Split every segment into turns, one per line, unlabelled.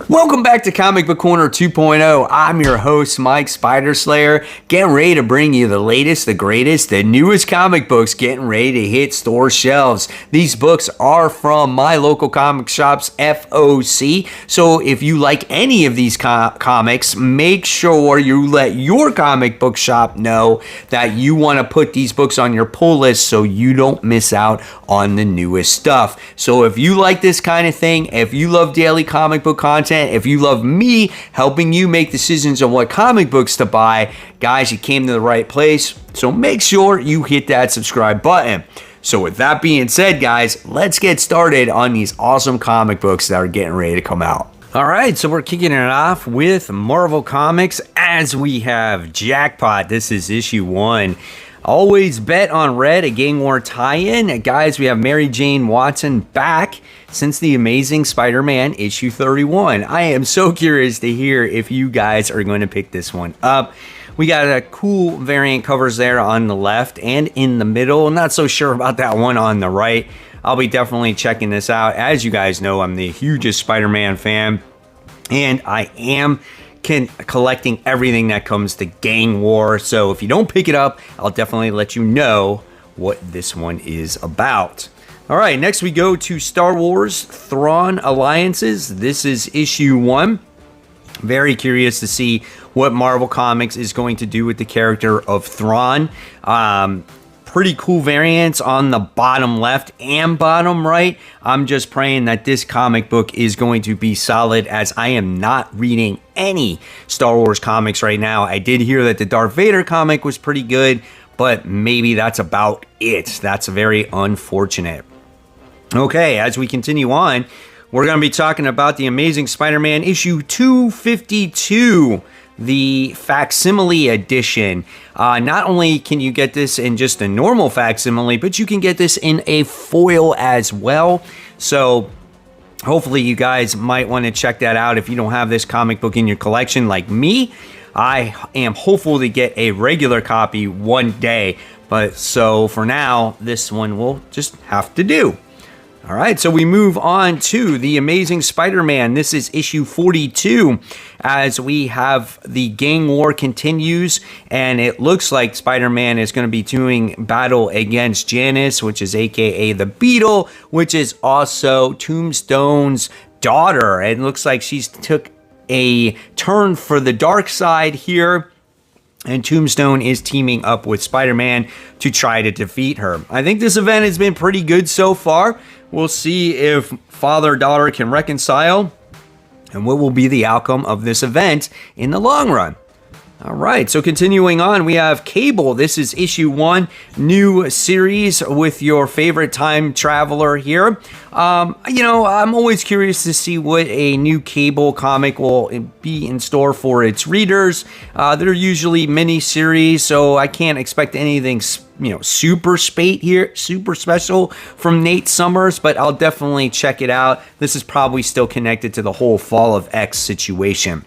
Welcome back to Comic Book Corner 2.0. I'm your host, Mike Spider Slayer, getting ready to bring you the latest, the greatest, the newest comic books getting ready to hit store shelves. These books are from my local comic shops, FOC. So if you like any of these comics, make sure you let your comic book shop know that you want to put these books on your pull list so you don't miss out on the newest stuff. So if you like this kind of thing, if you love daily comic book content, if you love me helping you make decisions on what comic books to buy, guys, you came to the right place. So make sure you hit that subscribe button. So with that being said, guys, let's get started on these awesome comic books that are getting ready to come out. All right, so we're kicking it off with Marvel Comics as we have Jackpot. This is issue 1. Always Bet on Red, a Gang War tie-in. Guys, we have Mary Jane Watson back since The Amazing Spider-Man issue 31. I am so curious to hear if you guys are going to pick this one up. We got a cool variant covers there on the left and in the middle. I'm not so sure about that one on the right. I'll be definitely checking this out. As you guys know, I'm the hugest Spider-Man fan, and I am collecting everything that comes to Gang War. So if you don't pick it up, I'll definitely let you know what this one is about. All right, next we go to Star Wars Thrawn Alliances. This is issue 1. Very curious to see what Marvel Comics is going to do with the character of Thrawn. Pretty cool variants on the bottom left and bottom right. I'm just praying that this comic book is going to be solid, as I am not reading any Star Wars comics right now. I did hear that the Darth Vader comic was pretty good, but maybe that's about it. That's very unfortunate. Okay, as we continue on, we're going to be talking about The Amazing Spider-Man issue 252. The facsimile edition. Not only can you get this in just a normal facsimile, but you can get this in a foil as well. So hopefully you guys might want to check that out if you don't have this comic book in your collection like me. I am hopeful to get a regular copy one day, but so for now, this one will just have to do. All right, so we move on to The Amazing Spider-Man. This is issue 42, as we have the Gang War continues, and it looks like Spider-Man is going to be doing battle against Janice, which is aka the Beetle, which is also Tombstone's daughter. It looks like she's took a turn for the dark side here, and Tombstone is teaming up with Spider-Man to try to defeat her. I think this event has been pretty good so far. We'll see if father-daughter can reconcile and what will be the outcome of this event in the long run. All right, so continuing on, we have Cable. This is issue 1, new series with your favorite time traveler here. I'm always curious to see what a new Cable comic will be in store for its readers. They're usually mini-series, so I can't expect anything super special from Nate Summers, but I'll definitely check it out. This is probably still connected to the whole Fall of X situation.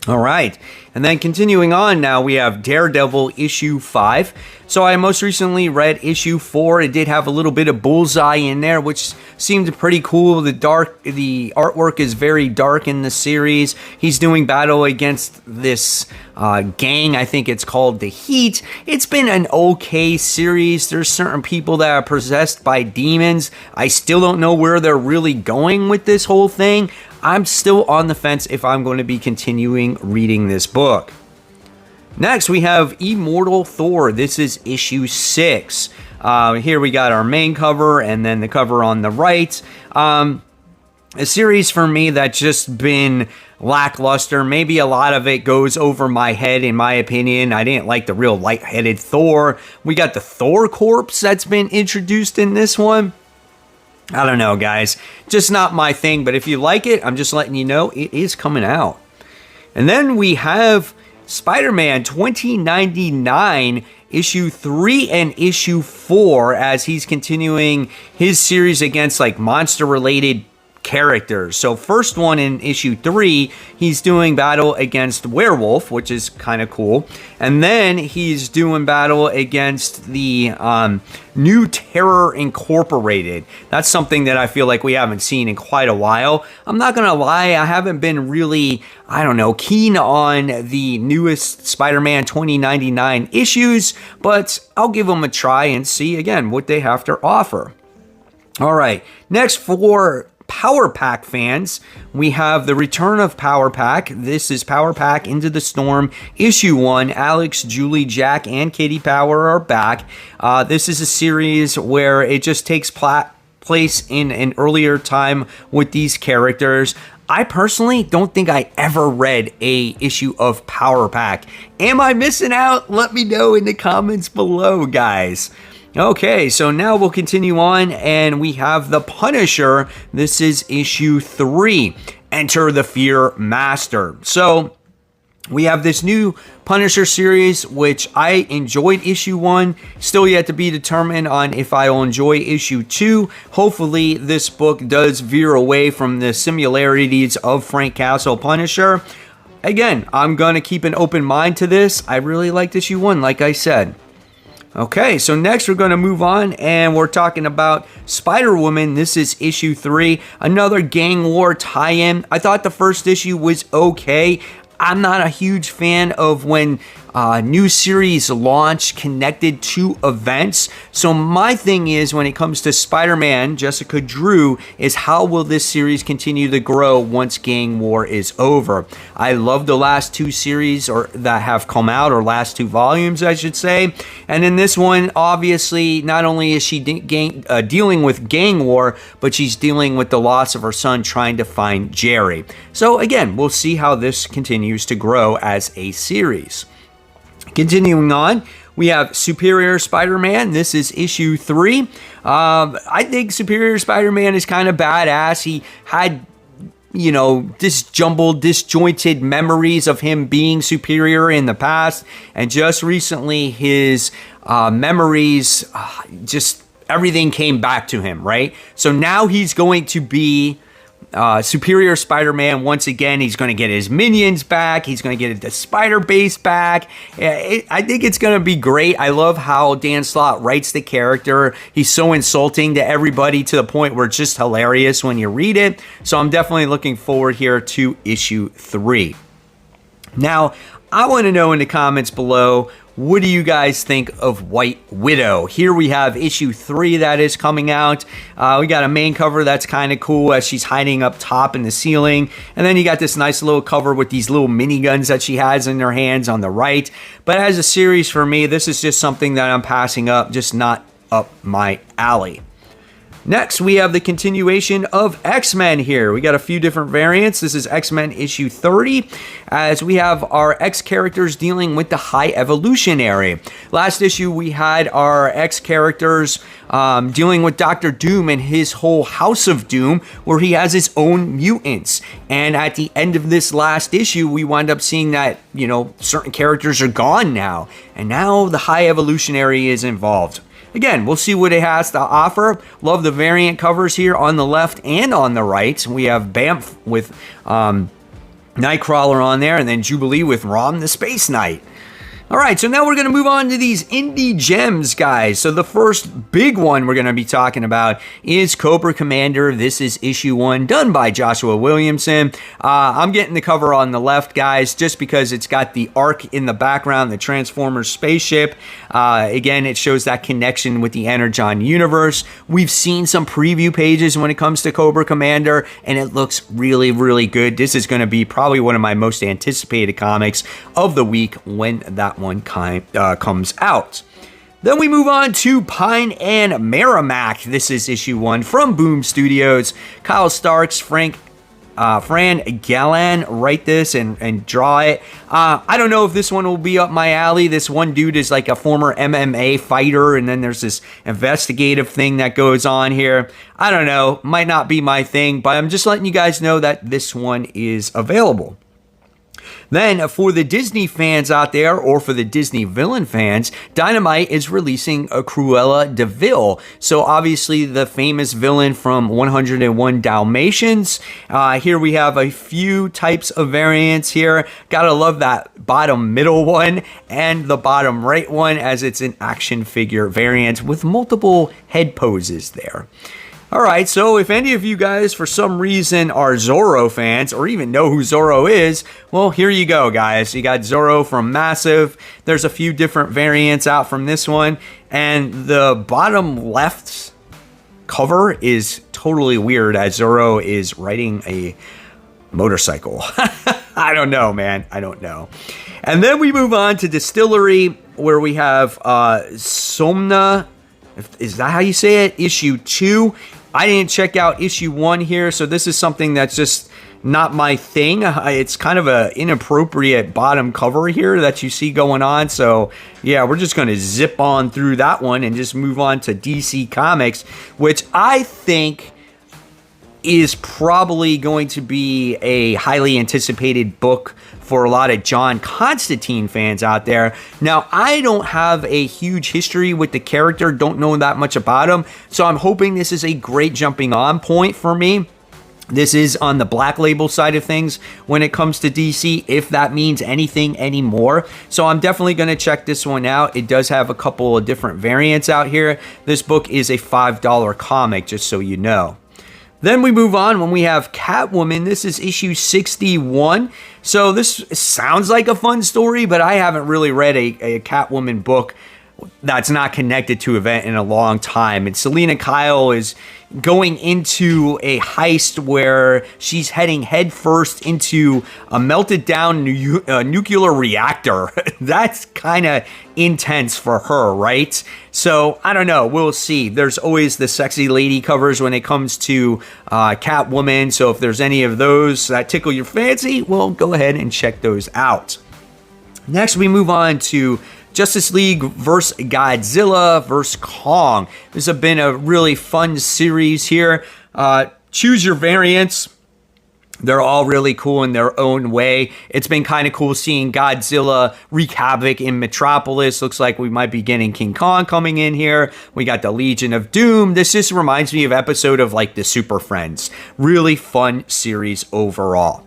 All right, and then continuing on now, we have Daredevil issue 5. So I most recently read issue 4. It did have a little bit of Bullseye in there, which seemed pretty cool. The artwork is very dark in the series. He's doing battle against this gang. I think it's called The Heat. It's been an okay series. There's certain people that are possessed by demons. I still don't know where they're really going with this whole thing. I'm still on the fence if I'm going to be continuing reading this book. Next, we have Immortal Thor. This is issue 6. Here we got our main cover and then the cover on the right. A series for me that's just been lackluster. Maybe a lot of it goes over my head, in my opinion. I didn't like the real light-headed Thor. We got the Thor corpse that's been introduced in this one. I don't know, guys. Just not my thing, but if you like it, I'm just letting you know it is coming out. And then we have Spider-Man 2099, issue 3 and issue 4, as he's continuing his series against like monster-related characters. So first one in issue 3, he's doing battle against Werewolf, which is kind of cool. And then he's doing battle against the New Terror Incorporated. That's something that I feel like we haven't seen in quite a while. I'm not going to lie, I haven't been really, keen on the newest Spider-Man 2099 issues, but I'll give them a try and see, again, what they have to offer. All right, next for Power Pack fans, we have the return of Power Pack. This is Power Pack Into the Storm, issue 1. Alex, Julie, Jack, and Kitty Power are back. This is a series where it just takes place in an earlier time with these characters. I personally don't think I ever read a issue of Power Pack. Am I missing out? Let me know in the comments below, guys. Okay, so now we'll continue on, and we have The Punisher. This is issue 3, Enter the Fear Master. So we have this new Punisher series, which I enjoyed issue 1. Still yet to be determined on if I will enjoy issue 2. Hopefully this book does veer away from the similarities of Frank Castle Punisher. Again, I'm going to keep an open mind to this. I really liked issue 1, like I said. Okay, so next we're going to move on, and we're talking about Spider-Woman. This is issue 3, another gang war tie-in. I thought the first issue was okay. I'm not a huge fan of when new series launch connected to events. So my thing is, when it comes to Spider-Man, Jessica Drew, is how will this series continue to grow once Gang War is over? I love the last 2 series that have come out, or last 2 volumes, I should say. And in this one, obviously, not only is she dealing with gang war, but she's dealing with the loss of her son, trying to find Jerry. So again, we'll see how this continues to grow as a series. Continuing on, we have Superior Spider-Man. This is issue 3. I think Superior Spider-Man is kind of badass. He had, disjointed memories of him being superior in the past. And just recently, his memories, just everything came back to him, right? So now he's going to be Superior Spider-Man once again. He's going to get his minions back. He's going to get the spider base back. I think it's going to be great. I love how Dan Slott writes the character. He's so insulting to everybody to the point where it's just hilarious when you read it. So I'm definitely looking forward here to issue 3. Now, I want to know in the comments below, what do you guys think of White Widow? Here we have issue 3 that is coming out. We got a main cover that's kind of cool as she's hiding up top in the ceiling. And then you got this nice little cover with these little miniguns that she has in her hands on the right. But as a series for me, this is just something that I'm passing up, just not up my alley. Next, we have the continuation of X-Men here. We got a few different variants. This is X-Men issue 30, as we have our X characters dealing with the High Evolutionary. Last issue, we had our X characters dealing with Dr. Doom and his whole House of Doom, where he has his own mutants. And at the end of this last issue, we wind up seeing that, certain characters are gone now. And now the High Evolutionary is involved. Again, we'll see what it has to offer. Love the variant covers here on the left and on the right. We have Bamf with Nightcrawler on there, and then Jubilee with Rom the Space Knight. All right, so now we're going to move on to these indie gems, guys. So the first big one we're going to be talking about is Cobra Commander. This is issue 1, done by Joshua Williamson. I'm getting the cover on the left, guys, just because it's got the Ark in the background, the Transformers spaceship. Again, it shows that connection with the Energon universe. We've seen some preview pages when it comes to Cobra Commander, and it looks really, really good. This is going to be probably one of my most anticipated comics of the week when that one comes out. Then we move on to Pine and Merrimack. This is issue 1 from Boom Studios. Kyle Starks, Fran Gallan write this and draw it. I don't know if this one will be up my alley. This one dude is like a former MMA fighter, and then there's this investigative thing that goes on here. I don't know. Might not be my thing, but I'm just letting you guys know that this one is available. Then, for the Disney fans out there, or for the Disney villain fans, Dynamite is releasing a Cruella de Vil. So, obviously, the famous villain from 101 Dalmatians. Here we have a few types of variants here. Gotta love that bottom middle one and the bottom right one, as it's an action figure variant with multiple head poses there. All right, so if any of you guys, for some reason, are Zorro fans or even know who Zorro is, well, here you go, guys. You got Zorro from Massive. There's a few different variants out from this one. And the bottom left cover is totally weird, as Zorro is riding a motorcycle. I don't know, man. I don't know. And then we move on to Distillery, where we have Somna. Is that how you say it? Issue 2. I didn't check out issue 1 here, so this is something that's just not my thing. It's kind of an inappropriate bottom cover here that you see going on. So, yeah, we're just going to zip on through that one and just move on to DC Comics, which I think is probably going to be a highly anticipated book for a lot of John Constantine fans out there. Now, I don't have a huge history with the character, don't know that much about him, so I'm hoping this is a great jumping on point for me. This is on the Black Label side of things when it comes to DC, if that means anything anymore. So I'm definitely going to check this one out. It does have a couple of different variants out here. This book is a $5 comic, just so you know. Then we move on when we have Catwoman. This is issue 61. So this sounds like a fun story, but I haven't really read a Catwoman book that's not connected to event in a long time. And Selena Kyle is going into a heist where she's heading headfirst into a melted down nuclear reactor. That's kind of intense for her, right? So I don't know. We'll see. There's always the sexy lady covers when it comes to Catwoman. So if there's any of those that tickle your fancy, well, go ahead and check those out. Next, we move on to Justice League vs. Godzilla vs. Kong. This has been a really fun series here. Choose your variants. They're all really cool in their own way. It's been kind of cool seeing Godzilla wreak havoc in Metropolis. Looks like we might be getting King Kong coming in here. We got the Legion of Doom. This just reminds me of episode of like the Super Friends. Really fun series overall.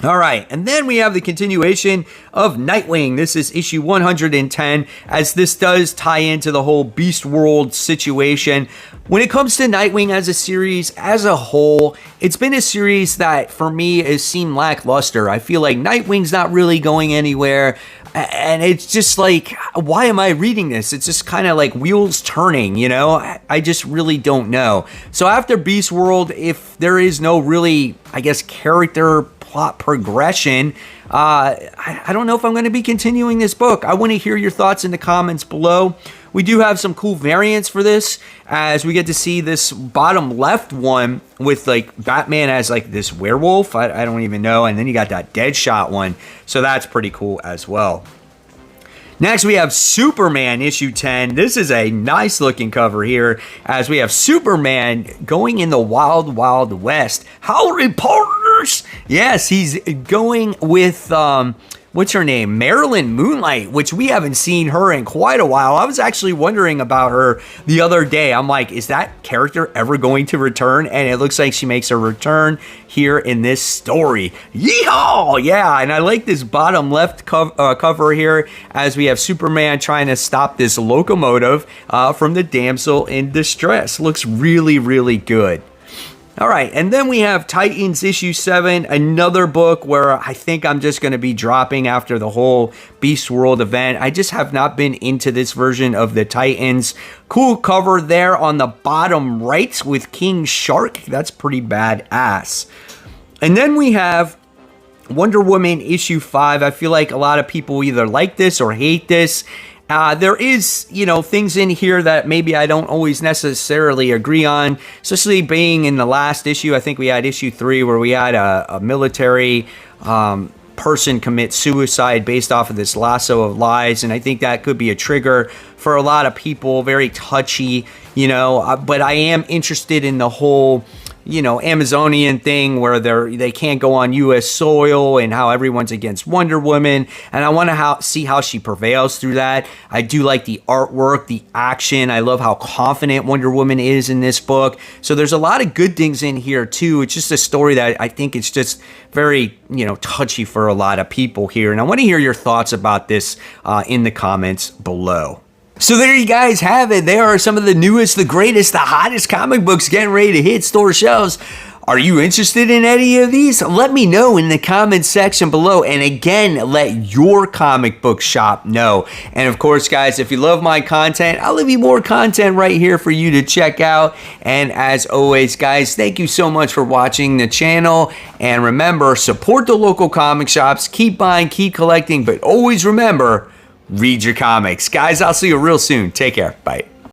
All right, and then we have the continuation of Nightwing. This is issue 110, as this does tie into the whole Beast World situation. When it comes to Nightwing as a series, as a whole, it's been a series that, for me, has seemed lackluster. I feel like Nightwing's not really going anywhere, and it's just like, why am I reading this? It's just kind of like wheels turning, you know? I just really don't know. So after Beast World, if there is no really, I guess, character plot progression, I don't know if I'm going to be continuing this book. I want to hear your thoughts in the comments below. We do have some cool variants for this, as we get to see this bottom left one with like Batman as like this werewolf. I don't even know. And then you got that Deadshot one. So that's pretty cool as well. Next, we have Superman issue 10. This is a nice looking cover here, as we have Superman going in the wild, wild west. Howdy, partners! Yes, he's going with, what's her name? Marilyn Moonlight, which we haven't seen her in quite a while. I was actually wondering about her the other day. I'm like, is that character ever going to return? And it looks like she makes a return here in this story. Yeehaw! Yeah, and I like this bottom left cover here, as we have Superman trying to stop this locomotive from the damsel in distress. Looks really, really good. All right, and then we have Titans issue 7, another book where I think I'm just going to be dropping after the whole Beast World event. I just have not been into this version of the Titans. Cool cover there on the bottom right with King Shark. That's pretty badass. And then we have Wonder Woman issue 5. I feel like a lot of people either like this or hate this. There is, you know, things in here that maybe I don't always necessarily agree on, especially being in the last issue. I think we had issue 3 where we had a military person commit suicide based off of this lasso of lies, and I think that could be a trigger for a lot of people, very touchy, you know, but I am interested in the whole Amazonian thing where they can't go on U.S. soil and how everyone's against Wonder Woman. And I want to see how she prevails through that. I do like the artwork, the action. I love how confident Wonder Woman is in this book. So there's a lot of good things in here too. It's just a story that I think it's just very, touchy for a lot of people here. And I want to hear your thoughts about this in the comments below. So there you guys have it. There are some of the newest, the greatest, the hottest comic books getting ready to hit store shelves. Are you interested in any of these? Let me know in the comments section below. And again, let your comic book shop know. And of course, guys, if you love my content, I'll leave you more content right here for you to check out. And as always, guys, thank you so much for watching the channel. And remember, support the local comic shops. Keep buying, keep collecting, but always remember, read your comics. Guys, I'll see you real soon. Take care. Bye.